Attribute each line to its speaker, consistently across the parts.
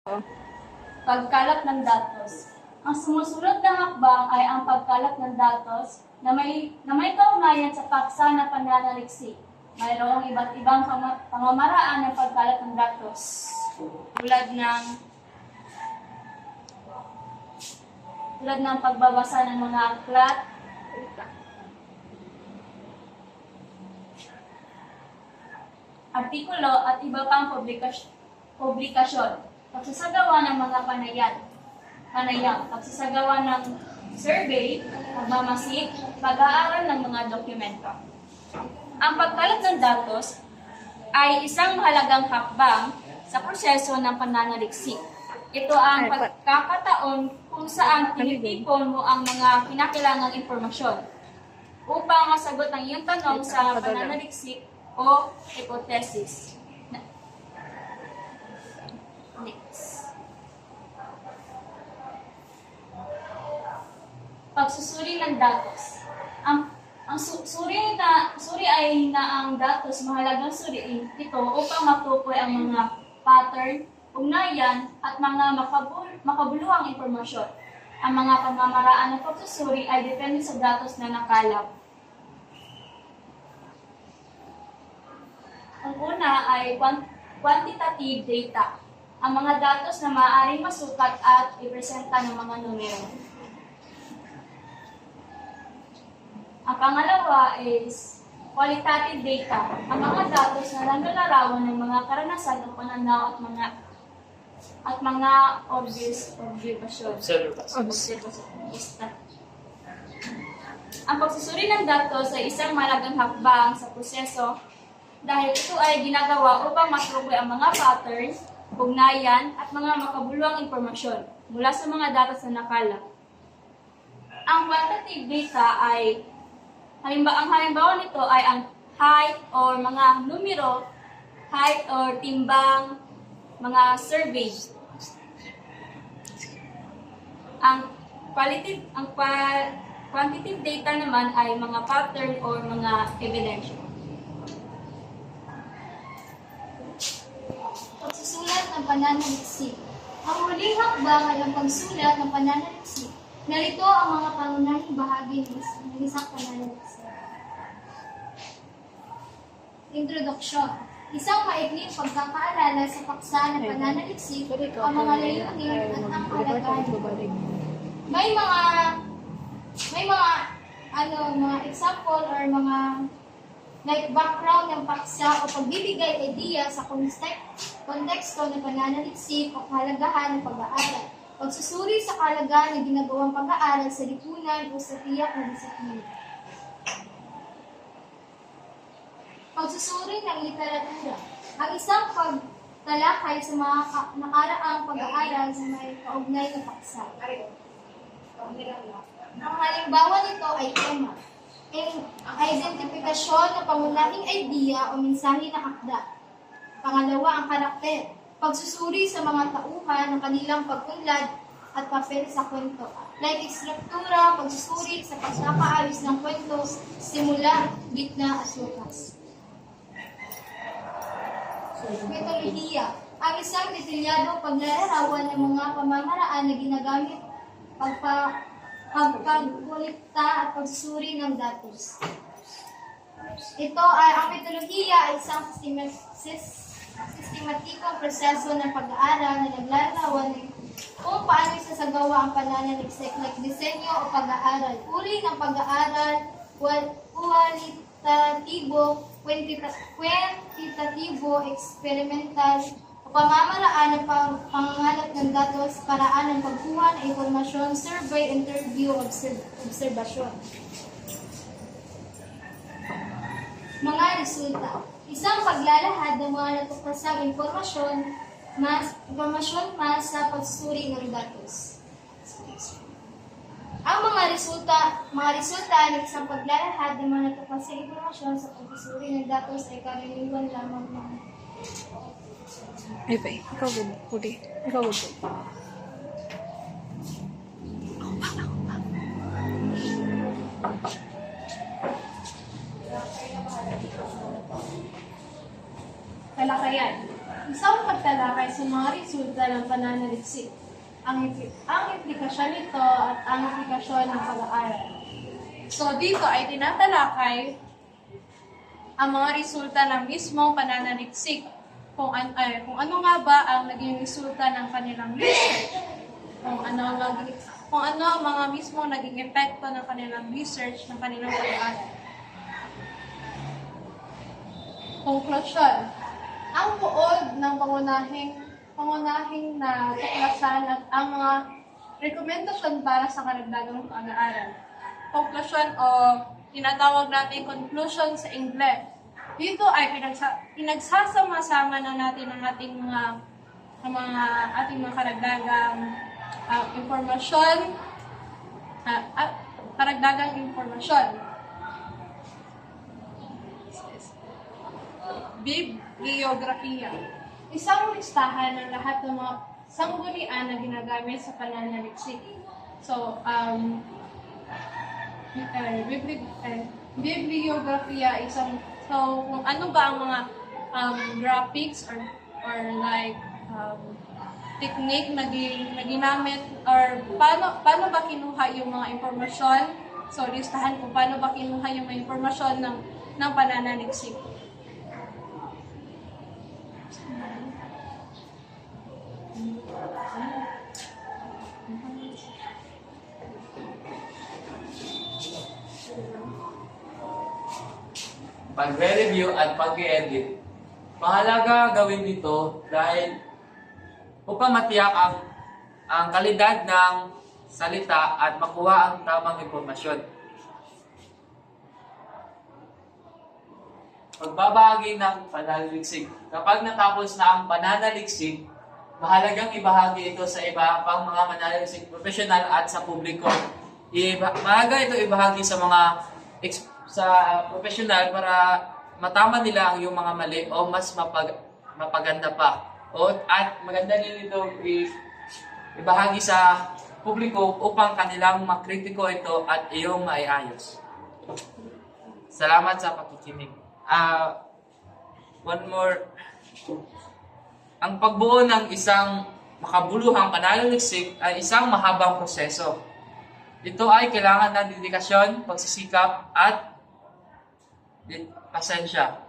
Speaker 1: Pagkalat ng datos. Ang sumusunod na hakbang ay ang pagkalat ng datos na may kaugnayan sa paksa na pananaliksik. Mayroong iba't ibang pamamaraan ng pagkalat ng datos. Tulad ng pagbabasa ng mga aklat, artikulo at iba pang publikasyon. Pagsasagawa ng mga panayam, pagsasagawa ng survey, pagmamasid, pag-aaral ng mga dokumento. Ang pagkalat ng datos ay isang mahalagang hakbang sa proseso ng pananaliksik. Ito ang pagkakataon kung saan tinitipon mo ang mga kinakailangang impormasyon upang masagot ang iyong tanong sa pananaliksik o hypothesis. Next. Pagsusuri ng datos. Ang suri ay na ang datos mahalagang suriin ito upang matukoy ang mga pattern, ugnayan, at mga makabuluhang impormasyon. Ang mga pamamaraan ng pagsusuri ay depende sa datos na nakalap. Ang una ay quantitative data. Ang mga datos na maaaring masukat at ipresenta ng mga numero. Ang pangalawa is qualitative data. Ang mga datos na naglalarawan ng mga karanasan o pananaw at mga observasyon. Ang pagsusuri ng datos ay isang malagang hakbang sa proseso dahil ito ay ginagawa upang matukoy ang mga pattern, ugnayan, at mga makabuluhang impormasyon mula sa mga datos na nakalap. Ang quantitative data ay ang halimbawa nito ay ang height or mga numero, height or timbang, mga survey. Ang quantitative data naman ay mga pattern or mga ebidensya.
Speaker 2: Pagsusulat ng pananaliksik. Ang huling hakbang ay ang pagsulat ng pananaliksik. Narito ang mga pangunahing bahagi ng isang pananaliksik. Introduction. Isang maikling pagkakaalala sa paksa ng pananaliksik, ang mga layunin at ang kalagayan. May mga example or mga like background ng paksa o pagbibigay idea sa konteksto ng pananaliksik o kahalagahan ng pag-aaral. Pagsusuri sa kahalagahan ng ginagawang pag-aaral sa lipunan o sa tiyak na disiplina. Pagsusuri ng literatura. Ang isang pagtalakay sa mga nakaraang pag-aaral sa may kaugnay na paksa. Ang halimbawa nito ay tema. Identifikasyon ng pangunahing idea o mensahe ng akda. Pangalawa, ang karakter. Pagsusuri sa mga tauhan ng kanilang pag-unlad at papel sa kwento. Like struktura, pagsusuri sa pagkakaayos ng kwento, simula, gitna, at wakas. Metodolohiya. Ang isang detalyadong paglalarawan ng mga pamamaraan na ginagamit pagpagkulikta at pagsusuri ng datos. Ito ay ang metodolohiya ay isang sistematikong proseso ng pag-aaral na naglalarawan kung paano isasagawa ang pananaliksik like disenyo o pag-aaral. Uri ng pag-aaral, kualitatibo, kwantitatibo, experimental, o pamamaraan ng pangangalap ng datos, paraan ng pagkuha ng impormasyon, survey, interview, obserbasyon. Mga resulta. Isang paglalahad ng mga natuklasan impormasyon mas sa pagsusuri ng datos. Ang mga resulta ng isang paglalahad ng mga natuklasan impormasyon sa pagsusuri ng datos ay karaniwan lamang ng
Speaker 3: Ay, bay. Ikaw good. Pudi. Ikaw good.
Speaker 1: Talakayan.
Speaker 2: Isang pagtalakay sa mga resulta ng pananaliksik, ang implikasyon nito at ang implikasyon ng pag-aaral. So dito ay tinatalakay ang mga resulta ng mismong pananaliksik, kung ano nga ba ang naging resulta ng kanilang research, kung ano ang mga mismong naging epekto ng kanilang research, ng kanilang pag-aaral. Konklusyon. Ang buod ng pangunahing na tuklasan at ang mga rekomendasyon para sa karagdagang pag-aaral. Konklusyon o tinatawag natin conclusion sa Ingles. Dito ay pinagsasama-sama na natin ang ating mga karagdagang impormasyon, karagdagang impormasyon. Bibliografiya. Isang listahan ng lahat ng mga sanggunian na ginagamit sa pananaliksik. So, bibliografiya kung ano ba ang mga graphics or like technique na ginamit or paano ba kinuha yung mga impormasyon. So, listahan kung paano ba kinuha yung mga impormasyon ng pananaliksik.
Speaker 4: Pag-review at pag-edit. Mahalaga gawin dito dahil upang matiyak ang kalidad ng salita at makuha ang tamang impormasyon. Pagbabahagi ng pananaliksik. Kapag natapos na ang pananaliksik, mahalagang ibahagi ito sa iba pang mga mananaliksik profesional at sa publiko. Mahalaga ito ibahagi sa mga profesional para matama nila ang iyong mga mali o mas mapaganda pa. At maganda din ito ibahagi sa publiko upang kanilang makritiko ito at iyong maiayos. Salamat sa pakikinig. One more. Ang pagbuo ng isang makabuluhang pananaliksik ay isang mahabang proseso. Ito ay kailangan ng dedikasyon, pagsisikap, at pasensya.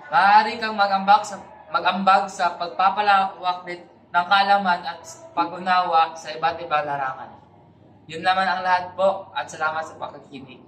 Speaker 4: Maaari kang mag-ambag sa pagpapalawak ng kaalaman at pag-unawa sa iba't ibang larangan. Yun naman ang lahat po at salamat sa pakikinig.